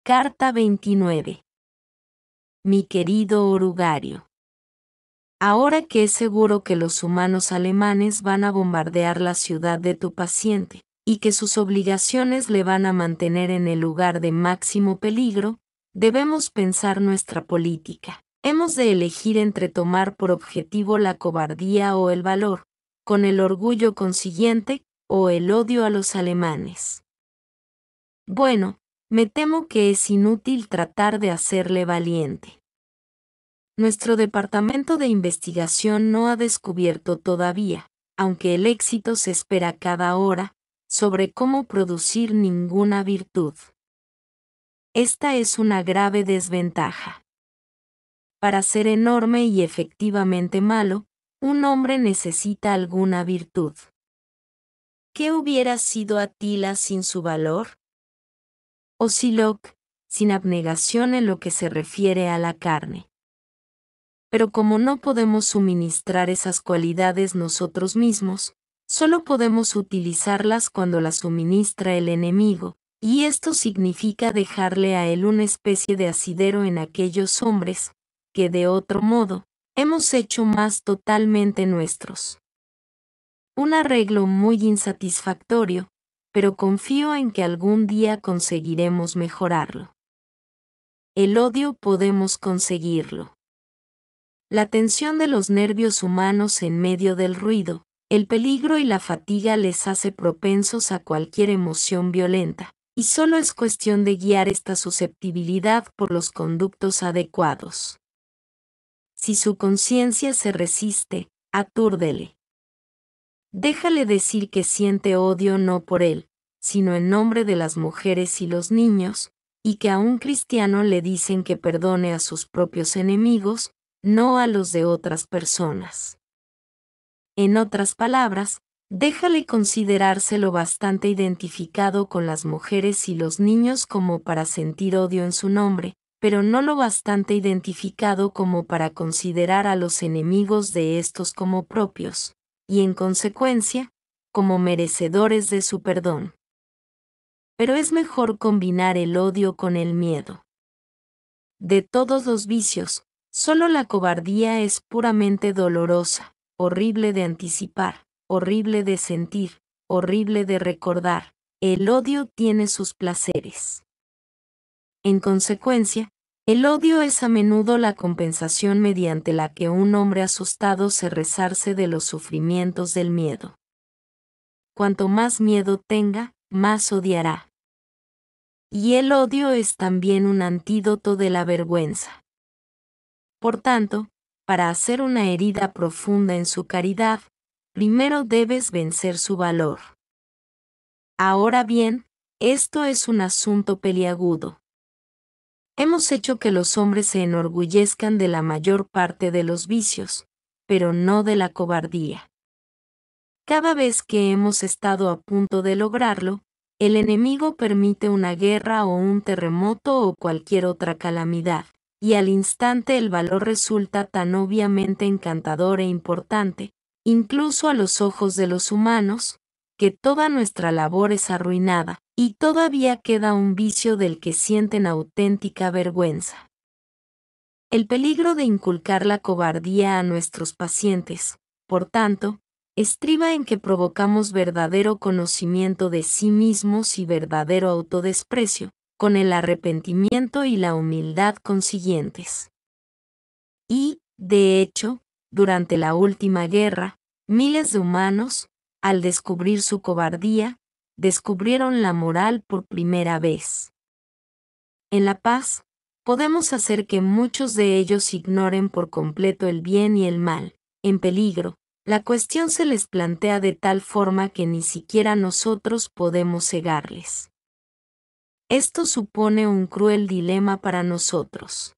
Carta 29. Mi querido orugario. Ahora que es seguro que los humanos alemanes van a bombardear la ciudad de tu paciente, y que sus obligaciones le van a mantener en el lugar de máximo peligro, debemos pensar nuestra política. Hemos de elegir entre tomar por objetivo la cobardía o el valor, con el orgullo consiguiente, o el odio a los alemanes. Bueno, me temo que es inútil tratar de hacerle valiente. Nuestro departamento de investigación no ha descubierto todavía, aunque el éxito se espera cada hora, sobre cómo producir ninguna virtud. Esta es una grave desventaja. Para ser enorme y efectivamente malo, un hombre necesita alguna virtud. ¿Qué hubiera sido Atila sin su valor? O Siloc, sin abnegación en lo que se refiere a la carne. Pero como no podemos suministrar esas cualidades nosotros mismos, solo podemos utilizarlas cuando las suministra el enemigo, y esto significa dejarle a él una especie de asidero en aquellos hombres, que de otro modo, hemos hecho más totalmente nuestros. Un arreglo muy insatisfactorio, pero confío en que algún día conseguiremos mejorarlo. El odio podemos conseguirlo. La tensión de los nervios humanos en medio del ruido, el peligro y la fatiga les hace propensos a cualquier emoción violenta, y solo es cuestión de guiar esta susceptibilidad por los conductos adecuados. Si su conciencia se resiste, atúrdele. Déjale decir que siente odio no por él, sino en nombre de las mujeres y los niños, y que a un cristiano le dicen que perdone a sus propios enemigos, no a los de otras personas. En otras palabras, déjale considerarse lo bastante identificado con las mujeres y los niños como para sentir odio en su nombre, pero no lo bastante identificado como para considerar a los enemigos de estos como propios, y en consecuencia, como merecedores de su perdón. Pero es mejor combinar el odio con el miedo. De todos los vicios, solo la cobardía es puramente dolorosa, horrible de anticipar, horrible de sentir, horrible de recordar. El odio tiene sus placeres. En consecuencia, el odio es a menudo la compensación mediante la que un hombre asustado se resarce de los sufrimientos del miedo. Cuanto más miedo tenga, más odiará. Y el odio es también un antídoto de la vergüenza. Por tanto, para hacer una herida profunda en su caridad, primero debes vencer su valor. Ahora bien, esto es un asunto peliagudo. Hemos hecho que los hombres se enorgullezcan de la mayor parte de los vicios, pero no de la cobardía. Cada vez que hemos estado a punto de lograrlo, el enemigo permite una guerra o un terremoto o cualquier otra calamidad, y al instante el valor resulta tan obviamente encantador e importante, incluso a los ojos de los humanos, que toda nuestra labor es arruinada, y todavía queda un vicio del que sienten auténtica vergüenza. El peligro de inculcar la cobardía a nuestros pacientes, por tanto, estriba en que provocamos verdadero conocimiento de sí mismos y verdadero autodesprecio, con el arrepentimiento y la humildad consiguientes. Y, de hecho, durante la última guerra, miles de humanos, al descubrir su cobardía, descubrieron la moral por primera vez. En la paz, podemos hacer que muchos de ellos ignoren por completo el bien y el mal. En peligro, la cuestión se les plantea de tal forma que ni siquiera nosotros podemos cegarles. Esto supone un cruel dilema para nosotros.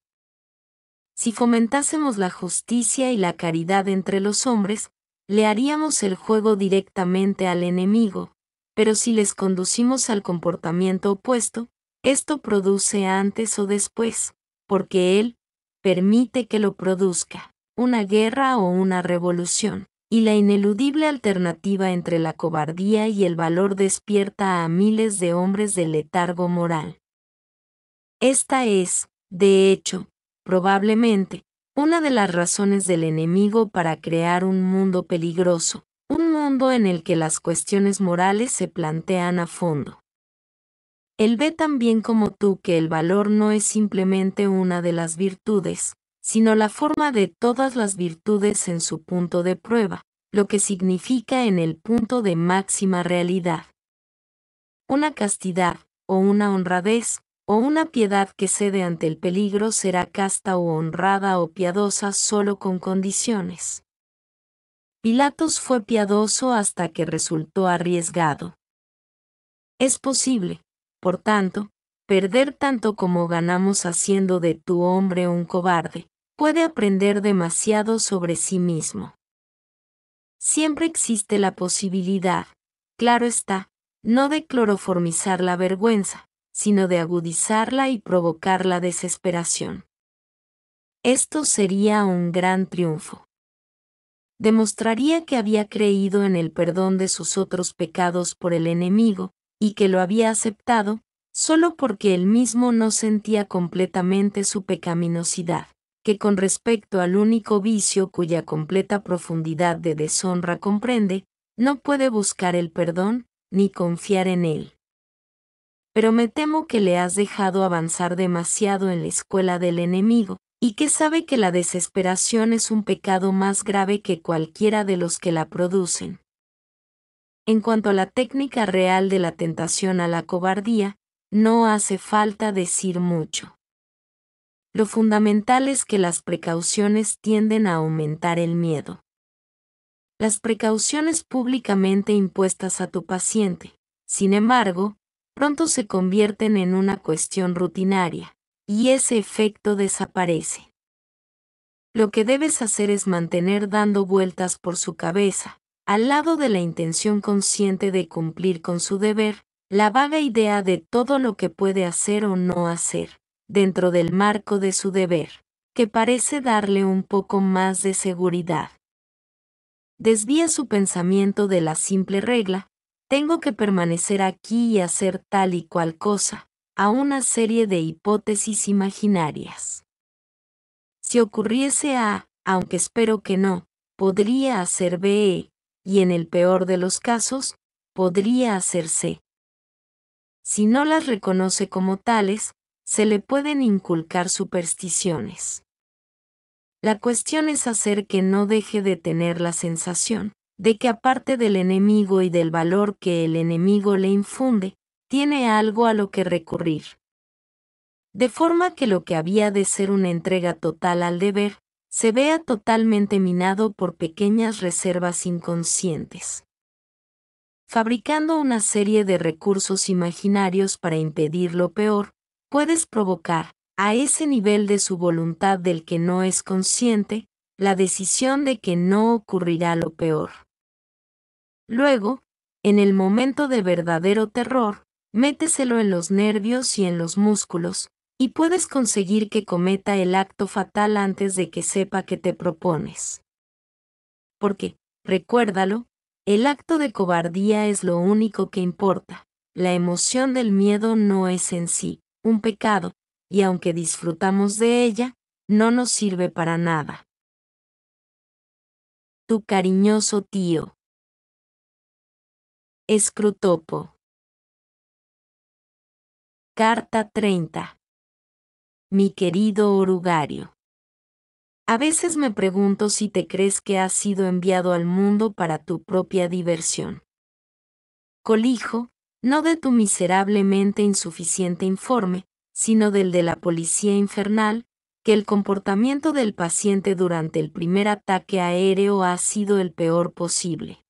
Si fomentásemos la justicia y la caridad entre los hombres, le haríamos el juego directamente al enemigo, pero si les conducimos al comportamiento opuesto, esto produce antes o después, porque él permite que lo produzca, una guerra o una revolución, y la ineludible alternativa entre la cobardía y el valor despierta a miles de hombres del letargo moral. Esta es, de hecho, probablemente, una de las razones del enemigo para crear un mundo peligroso, un mundo en el que las cuestiones morales se plantean a fondo. Él ve tan bien como tú que el valor no es simplemente una de las virtudes, sino la forma de todas las virtudes en su punto de prueba, lo que significa en el punto de máxima realidad. Una castidad, o una honradez, o una piedad que cede ante el peligro será casta o honrada o piadosa solo con condiciones. Pilatos fue piadoso hasta que resultó arriesgado. Es posible, por tanto, perder tanto como ganamos haciendo de tu hombre un cobarde, puede aprender demasiado sobre sí mismo. Siempre existe la posibilidad, claro está, no de cloroformizar la vergüenza, sino de agudizarla y provocar la desesperación. Esto sería un gran triunfo. Demostraría que había creído en el perdón de sus otros pecados por el enemigo, y que lo había aceptado, solo porque él mismo no sentía completamente su pecaminosidad, que con respecto al único vicio cuya completa profundidad de deshonra comprende, no puede buscar el perdón, ni confiar en él. Pero me temo que le has dejado avanzar demasiado en la escuela del enemigo, y que sabe que la desesperación es un pecado más grave que cualquiera de los que la producen. En cuanto a la técnica real de la tentación a la cobardía, no hace falta decir mucho. Lo fundamental es que las precauciones tienden a aumentar el miedo. Las precauciones públicamente impuestas a tu paciente, sin embargo, pronto se convierten en una cuestión rutinaria, y ese efecto desaparece. Lo que debes hacer es mantener dando vueltas por su cabeza, al lado de la intención consciente de cumplir con su deber, la vaga idea de todo lo que puede hacer o no hacer, dentro del marco de su deber, que parece darle un poco más de seguridad. Desvía su pensamiento de la simple regla, tengo que permanecer aquí y hacer tal y cual cosa, a una serie de hipótesis imaginarias. Si ocurriese A, aunque espero que no, podría hacer B, y en el peor de los casos, podría hacer C. Si no las reconoce como tales, se le pueden inculcar supersticiones. La cuestión es hacer que no deje de tener la sensación de que aparte del enemigo y del valor que el enemigo le infunde, tiene algo a lo que recurrir. De forma que lo que había de ser una entrega total al deber, se vea totalmente minado por pequeñas reservas inconscientes. Fabricando una serie de recursos imaginarios para impedir lo peor, puedes provocar, a ese nivel de su voluntad del que no es consciente, la decisión de que no ocurrirá lo peor. Luego, en el momento de verdadero terror, méteselo en los nervios y en los músculos, y puedes conseguir que cometa el acto fatal antes de que sepa que te propones. Porque, recuérdalo, el acto de cobardía es lo único que importa, la emoción del miedo no es en sí un pecado, y aunque disfrutamos de ella, no nos sirve para nada. Tu cariñoso tío. Scrutopo. Carta 30. Mi querido orugario. A veces me pregunto si te crees que has sido enviado al mundo para tu propia diversión. Colijo, no de tu miserablemente insuficiente informe, sino del de la policía infernal, que el comportamiento del paciente durante el primer ataque aéreo ha sido el peor posible.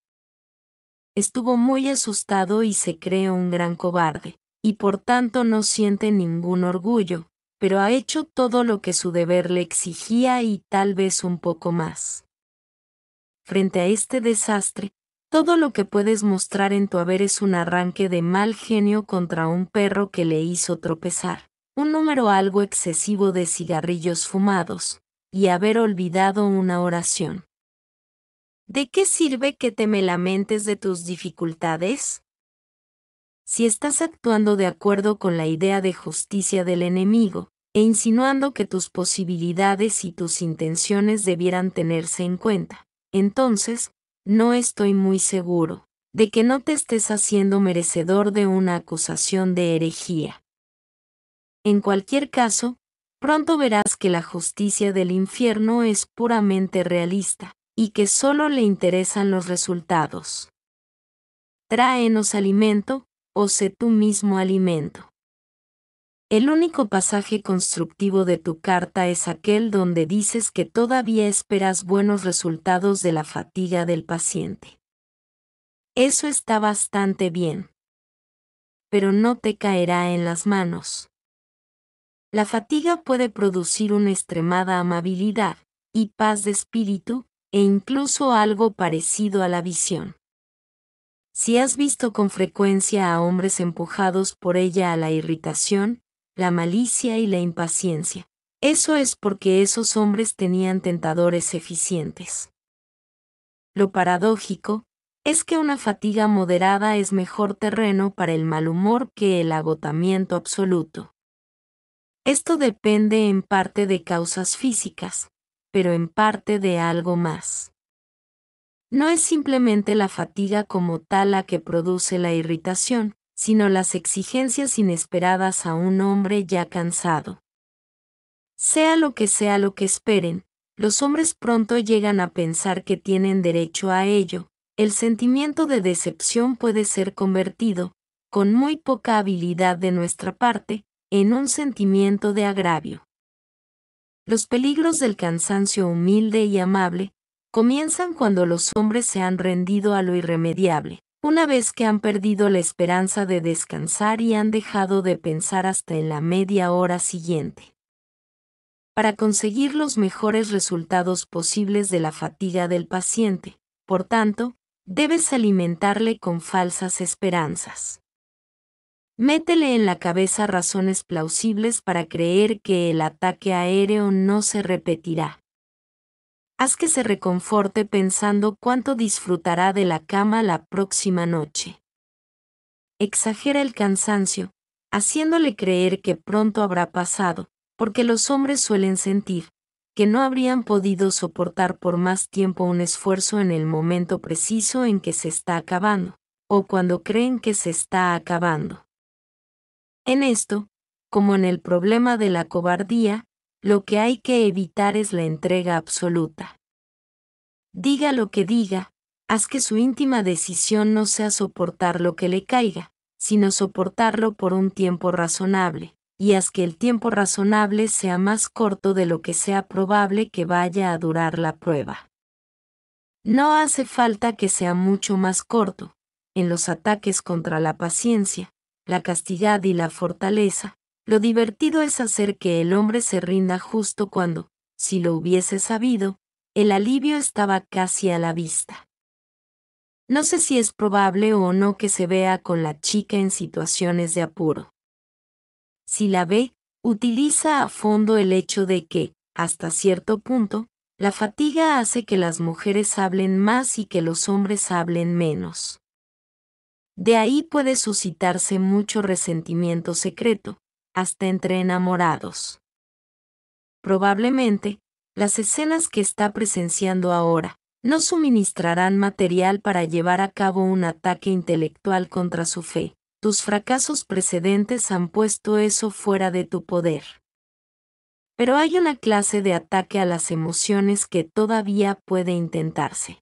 Estuvo muy asustado y se cree un gran cobarde, y por tanto no siente ningún orgullo, pero ha hecho todo lo que su deber le exigía y tal vez un poco más. Frente a este desastre, todo lo que puedes mostrar en tu haber es un arranque de mal genio contra un perro que le hizo tropezar, un número algo excesivo de cigarrillos fumados, y haber olvidado una oración. ¿De qué sirve que te me lamentes de tus dificultades? Si estás actuando de acuerdo con la idea de justicia del enemigo, e insinuando que tus posibilidades y tus intenciones debieran tenerse en cuenta, entonces, no estoy muy seguro de que no te estés haciendo merecedor de una acusación de herejía. En cualquier caso, pronto verás que la justicia del infierno es puramente realista, y que solo le interesan los resultados. Tráenos alimento, o sé tú mismo alimento. El único pasaje constructivo de tu carta es aquel donde dices que todavía esperas buenos resultados de la fatiga del paciente. Eso está bastante bien. Pero no te caerá en las manos. La fatiga puede producir una extremada amabilidad y paz de espíritu, e incluso algo parecido a la visión. Si has visto con frecuencia a hombres empujados por ella a la irritación, la malicia y la impaciencia, eso es porque esos hombres tenían tentadores eficientes. Lo paradójico es que una fatiga moderada es mejor terreno para el mal humor que el agotamiento absoluto. Esto depende en parte de causas físicas, pero en parte de algo más. No es simplemente la fatiga como tal la que produce la irritación, sino las exigencias inesperadas a un hombre ya cansado. Sea lo que esperen, los hombres pronto llegan a pensar que tienen derecho a ello. El sentimiento de decepción puede ser convertido, con muy poca habilidad de nuestra parte, en un sentimiento de agravio. Los peligros del cansancio humilde y amable comienzan cuando los hombres se han rendido a lo irremediable, una vez que han perdido la esperanza de descansar y han dejado de pensar hasta en la media hora siguiente. Para conseguir los mejores resultados posibles de la fatiga del paciente, por tanto, debes alimentarle con falsas esperanzas. Métele en la cabeza razones plausibles para creer que el ataque aéreo no se repetirá. Haz que se reconforte pensando cuánto disfrutará de la cama la próxima noche. Exagera el cansancio, haciéndole creer que pronto habrá pasado, porque los hombres suelen sentir que no habrían podido soportar por más tiempo un esfuerzo en el momento preciso en que se está acabando, o cuando creen que se está acabando. En esto, como en el problema de la cobardía, lo que hay que evitar es la entrega absoluta. Diga lo que diga, haz que su íntima decisión no sea soportar lo que le caiga, sino soportarlo por un tiempo razonable, y haz que el tiempo razonable sea más corto de lo que sea probable que vaya a durar la prueba. No hace falta que sea mucho más corto. En los ataques contra la paciencia, la castidad y la fortaleza, lo divertido es hacer que el hombre se rinda justo cuando, si lo hubiese sabido, el alivio estaba casi a la vista. No sé si es probable o no que se vea con la chica en situaciones de apuro. Si la ve, utiliza a fondo el hecho de que, hasta cierto punto, la fatiga hace que las mujeres hablen más y que los hombres hablen menos. De ahí puede suscitarse mucho resentimiento secreto, hasta entre enamorados. Probablemente, las escenas que está presenciando ahora no suministrarán material para llevar a cabo un ataque intelectual contra su fe. Tus fracasos precedentes han puesto eso fuera de tu poder. Pero hay una clase de ataque a las emociones que todavía puede intentarse.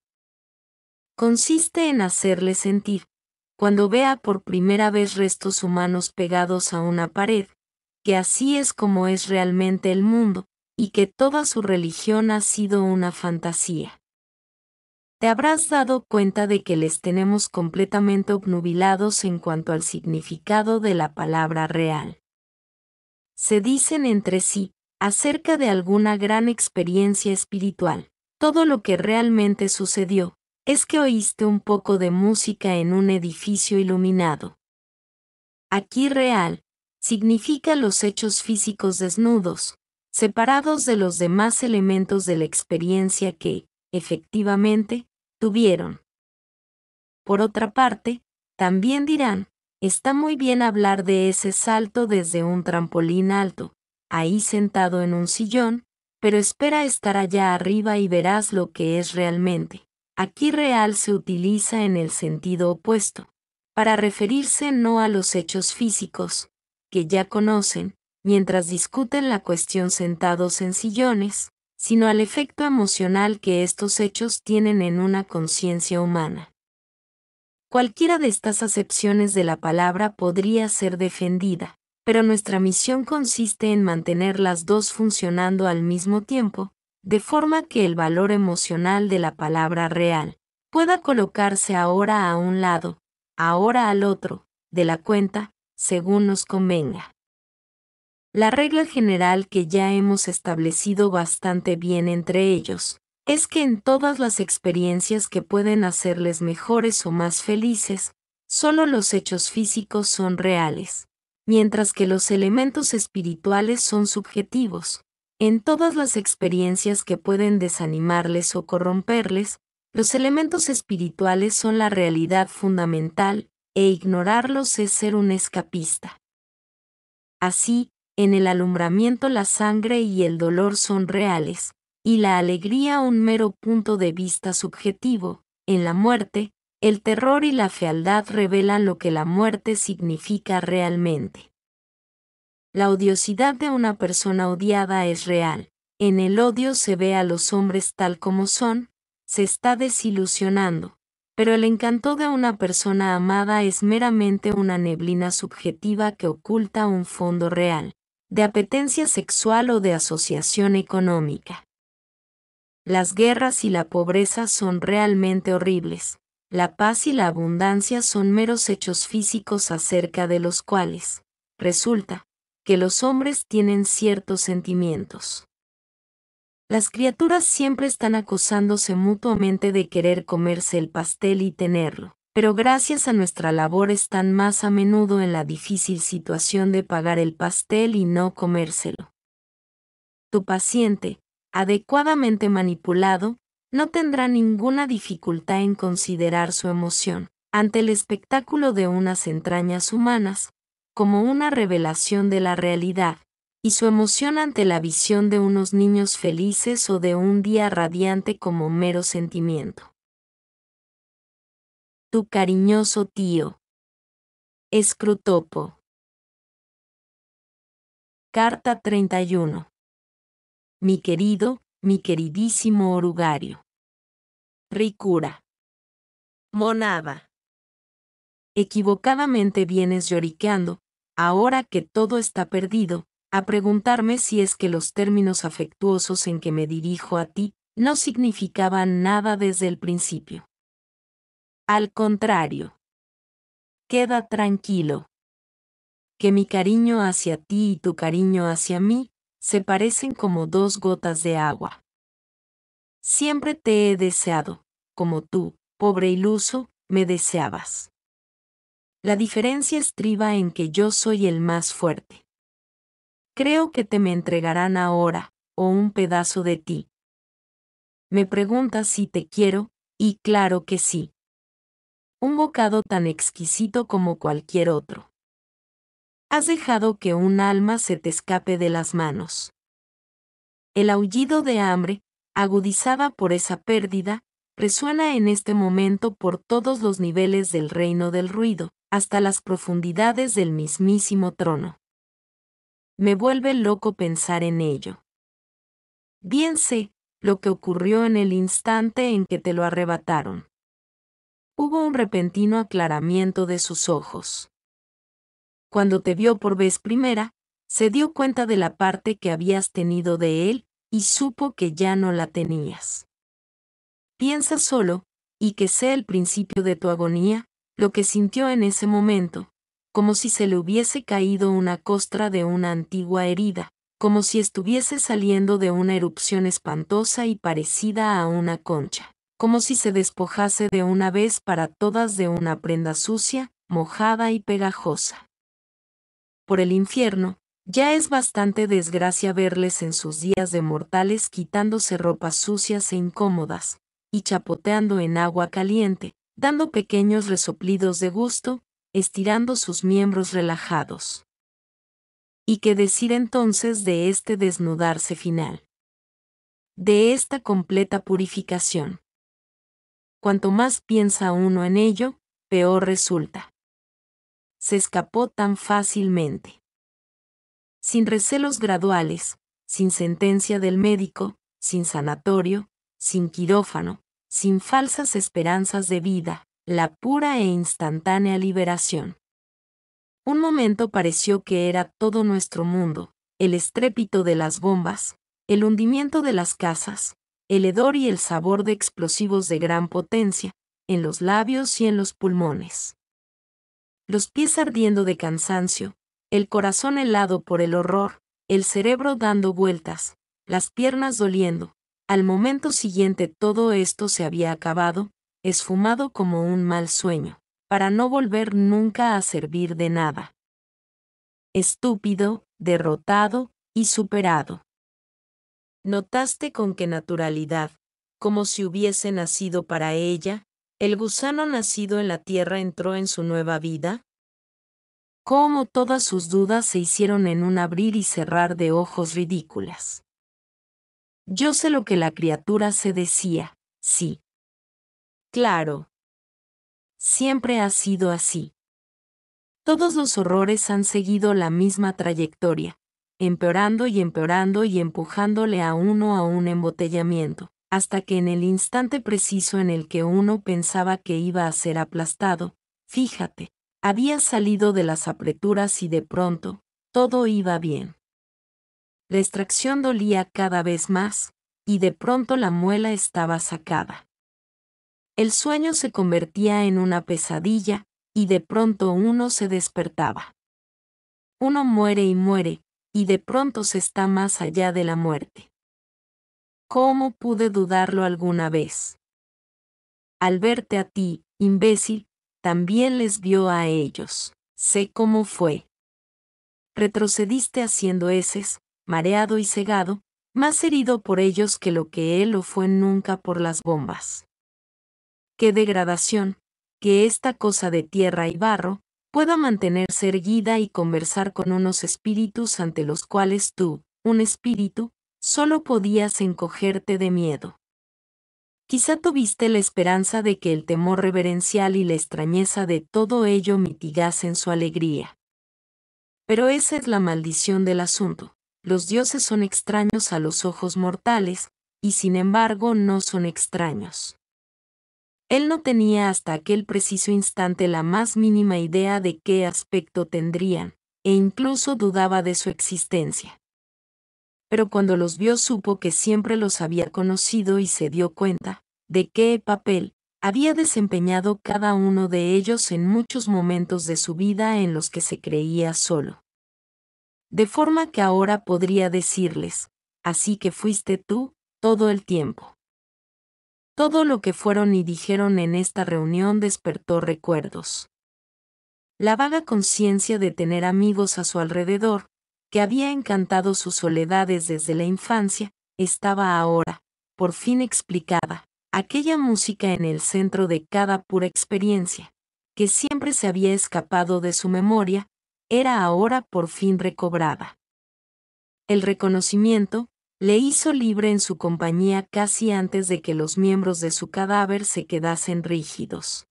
Consiste en hacerle sentir, cuando vea por primera vez restos humanos pegados a una pared, que así es como es realmente el mundo, y que toda su religión ha sido una fantasía. Te habrás dado cuenta de que les tenemos completamente obnubilados en cuanto al significado de la palabra real. Se dicen entre sí, acerca de alguna gran experiencia espiritual, todo lo que realmente sucedió es que oíste un poco de música en un edificio iluminado. Aquí real significa los hechos físicos desnudos, separados de los demás elementos de la experiencia que, efectivamente, tuvieron. Por otra parte, también dirán, Está muy bien hablar de ese salto desde un trampolín alto, ahí sentado en un sillón, pero espera estar allá arriba y verás lo que es realmente. Aquí real se utiliza en el sentido opuesto, para referirse no a los hechos físicos, que ya conocen, mientras discuten la cuestión sentados en sillones, sino al efecto emocional que estos hechos tienen en una conciencia humana. Cualquiera de estas acepciones de la palabra podría ser defendida, pero nuestra misión consiste en mantener las dos funcionando al mismo tiempo, de forma que el valor emocional de la palabra real pueda colocarse ahora a un lado, ahora al otro, de la cuenta, según nos convenga. La regla general que ya hemos establecido bastante bien entre ellos, es que en todas las experiencias que pueden hacerles mejores o más felices, solo los hechos físicos son reales, mientras que los elementos espirituales son subjetivos. En todas las experiencias que pueden desanimarles o corromperles, los elementos espirituales son la realidad fundamental, e ignorarlos es ser un escapista. Así, en el alumbramiento la sangre y el dolor son reales, y la alegría un mero punto de vista subjetivo. En la muerte, el terror y la fealdad revelan lo que la muerte significa realmente. La odiosidad de una persona odiada es real. En el odio se ve a los hombres tal como son, se está desilusionando, pero el encanto de una persona amada es meramente una neblina subjetiva que oculta un fondo real, de apetencia sexual o de asociación económica. Las guerras y la pobreza son realmente horribles. La paz y la abundancia son meros hechos físicos acerca de los cuales resulta que los hombres tienen ciertos sentimientos. Las criaturas siempre están acusándose mutuamente de querer comerse el pastel y tenerlo, pero gracias a nuestra labor están más a menudo en la difícil situación de pagar el pastel y no comérselo. Tu paciente, adecuadamente manipulado, no tendrá ninguna dificultad en considerar su emoción, ante el espectáculo de unas entrañas humanas, como una revelación de la realidad, y su emoción ante la visión de unos niños felices o de un día radiante como mero sentimiento. Tu cariñoso tío. Scrutopo. Carta 31. Mi queridísimo orugario. Ricura. Monada. Equivocadamente vienes lloriqueando, ahora que todo está perdido, a preguntarme si es que los términos afectuosos en que me dirijo a ti no significaban nada desde el principio. Al contrario. Queda tranquilo. Que mi cariño hacia ti y tu cariño hacia mí se parecen como dos gotas de agua. Siempre te he deseado, como tú, pobre iluso, me deseabas. La diferencia estriba en que yo soy el más fuerte. Creo que te me entregarán ahora, o un pedazo de ti. Me preguntas si te quiero, y claro que sí. Un bocado tan exquisito como cualquier otro. Has dejado que un alma se te escape de las manos. El aullido de hambre, agudizada por esa pérdida, resuena en este momento por todos los niveles del reino del ruido, hasta las profundidades del mismísimo trono. Me vuelve loco pensar en ello. Bien sé lo que ocurrió en el instante en que te lo arrebataron. Hubo un repentino aclaramiento de sus ojos. Cuando te vio por vez primera, se dio cuenta de la parte que habías tenido de él, y supo que ya no la tenías. Piensa solo, y que sea el principio de tu agonía, lo que sintió en ese momento, como si se le hubiese caído una costra de una antigua herida, como si estuviese saliendo de una erupción espantosa y parecida a una concha, como si se despojase de una vez para todas de una prenda sucia, mojada y pegajosa. Por el infierno, ya es bastante desgracia verles en sus días de mortales quitándose ropas sucias e incómodas, y chapoteando en agua caliente, dando pequeños resoplidos de gusto, estirando sus miembros relajados. ¿Y qué decir entonces de este desnudarse final? De esta completa purificación. Cuanto más piensa uno en ello, peor resulta. Se escapó tan fácilmente. Sin recelos graduales, sin sentencia del médico, sin sanatorio, sin quirófano, sin falsas esperanzas de vida, la pura e instantánea liberación. Un momento pareció que era todo nuestro mundo, el estrépito de las bombas, el hundimiento de las casas, el hedor y el sabor de explosivos de gran potencia, en los labios y en los pulmones. Los pies ardiendo de cansancio, el corazón helado por el horror, el cerebro dando vueltas, las piernas doliendo. Al momento siguiente todo esto se había acabado, esfumado como un mal sueño, para no volver nunca a servir de nada. Estúpido, derrotado y superado. ¿Notaste con qué naturalidad, como si hubiese nacido para ella, el gusano nacido en la tierra entró en su nueva vida? Cómo todas sus dudas se hicieron en un abrir y cerrar de ojos ridículas. Yo sé lo que la criatura se decía, sí. Claro. Siempre ha sido así. Todos los horrores han seguido la misma trayectoria, empeorando y empeorando y empujándole a uno a un embotellamiento, hasta que en el instante preciso en el que uno pensaba que iba a ser aplastado, fíjate, había salido de las apreturas y de pronto, todo iba bien. La extracción dolía cada vez más, y de pronto la muela estaba sacada. El sueño se convertía en una pesadilla, y de pronto uno se despertaba. Uno muere y muere, y de pronto se está más allá de la muerte. ¿Cómo pude dudarlo alguna vez? Al verte a ti, imbécil, también les vio a ellos. Sé cómo fue. Retrocediste haciendo heces, mareado y cegado, más herido por ellos que lo que él lo fue nunca por las bombas. ¡Qué degradación! Que esta cosa de tierra y barro pueda mantenerse erguida y conversar con unos espíritus ante los cuales tú, un espíritu, solo podías encogerte de miedo. Quizá tuviste la esperanza de que el temor reverencial y la extrañeza de todo ello mitigasen su alegría. Pero esa es la maldición del asunto. Los dioses son extraños a los ojos mortales, y sin embargo no son extraños. Él no tenía hasta aquel preciso instante la más mínima idea de qué aspecto tendrían, e incluso dudaba de su existencia. Pero cuando los vio supo que siempre los había conocido y se dio cuenta de qué papel había desempeñado cada uno de ellos en muchos momentos de su vida en los que se creía solo. De forma que ahora podría decirles, así que fuiste tú, todo el tiempo. Todo lo que fueron y dijeron en esta reunión despertó recuerdos. La vaga conciencia de tener amigos a su alrededor, que había encantado sus soledades desde la infancia, estaba ahora, por fin explicada, aquella música en el centro de cada pura experiencia, que siempre se había escapado de su memoria, era ahora por fin recobrada. El reconocimiento le hizo libre en su compañía casi antes de que los miembros de su cadáver se quedasen rígidos.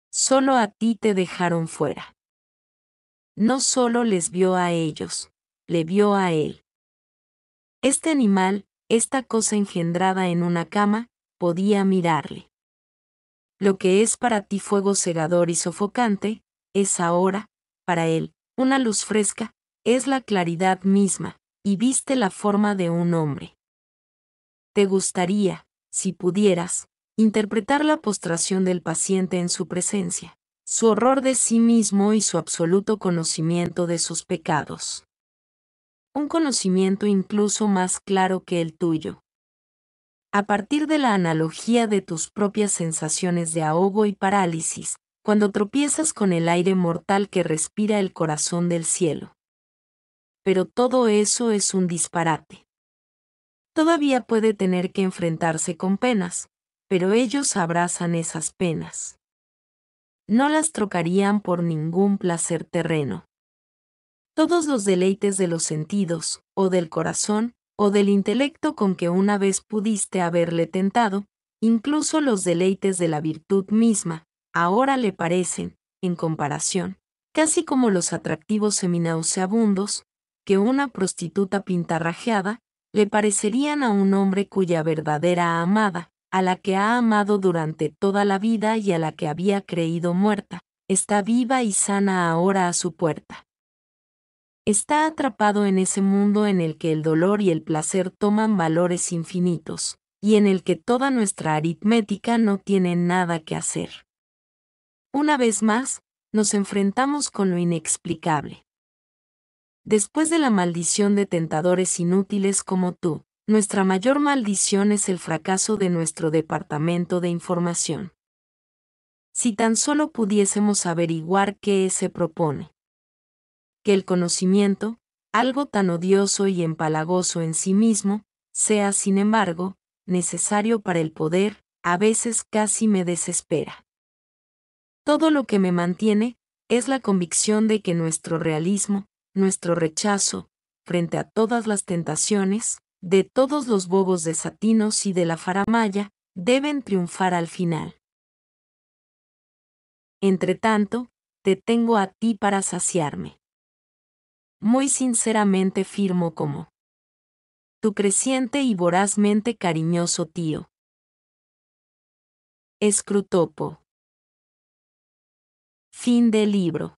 Solo a ti te dejaron fuera. No solo les vio a ellos, le vio a él. Este animal, esta cosa engendrada en una cama, podía mirarle. Lo que es para ti fuego cegador y sofocante, es ahora, para él, una luz fresca, es la claridad misma, y viste la forma de un hombre. Te gustaría, si pudieras, interpretar la postración del paciente en su presencia, su horror de sí mismo y su absoluto conocimiento de sus pecados. Un conocimiento incluso más claro que el tuyo. A partir de la analogía de tus propias sensaciones de ahogo y parálisis, cuando tropiezas con el aire mortal que respira el corazón del cielo. Pero todo eso es un disparate. Todavía puede tener que enfrentarse con penas, pero ellos abrazan esas penas. no las trocarían por ningún placer terreno. Todos los deleites de los sentidos, o del corazón, o del intelecto con que una vez pudiste haberle tentado, incluso los deleites de la virtud misma, ahora le parecen, en comparación, casi como los atractivos seminauseabundos, que una prostituta pintarrajeada, le parecerían a un hombre cuya verdadera amada, a la que ha amado durante toda la vida y a la que había creído muerta, está viva y sana ahora a su puerta. Está atrapado en ese mundo en el que el dolor y el placer toman valores infinitos, y en el que toda nuestra aritmética no tiene nada que hacer. Una vez más, nos enfrentamos con lo inexplicable. Después de la maldición de tentadores inútiles como tú, nuestra mayor maldición es el fracaso de nuestro departamento de información. Si tan solo pudiésemos averiguar qué se propone. Que el conocimiento, algo tan odioso y empalagoso en sí mismo, sea, sin embargo, necesario para el poder, a veces casi me desespera. Todo lo que me mantiene es la convicción de que nuestro realismo, nuestro rechazo, frente a todas las tentaciones, de todos los bobos desatinos y de la faramalla, deben triunfar al final. Entretanto, te tengo a ti para saciarme. Muy sinceramente firmo como tu creciente y vorazmente cariñoso tío. Scrutopo. Fin del libro.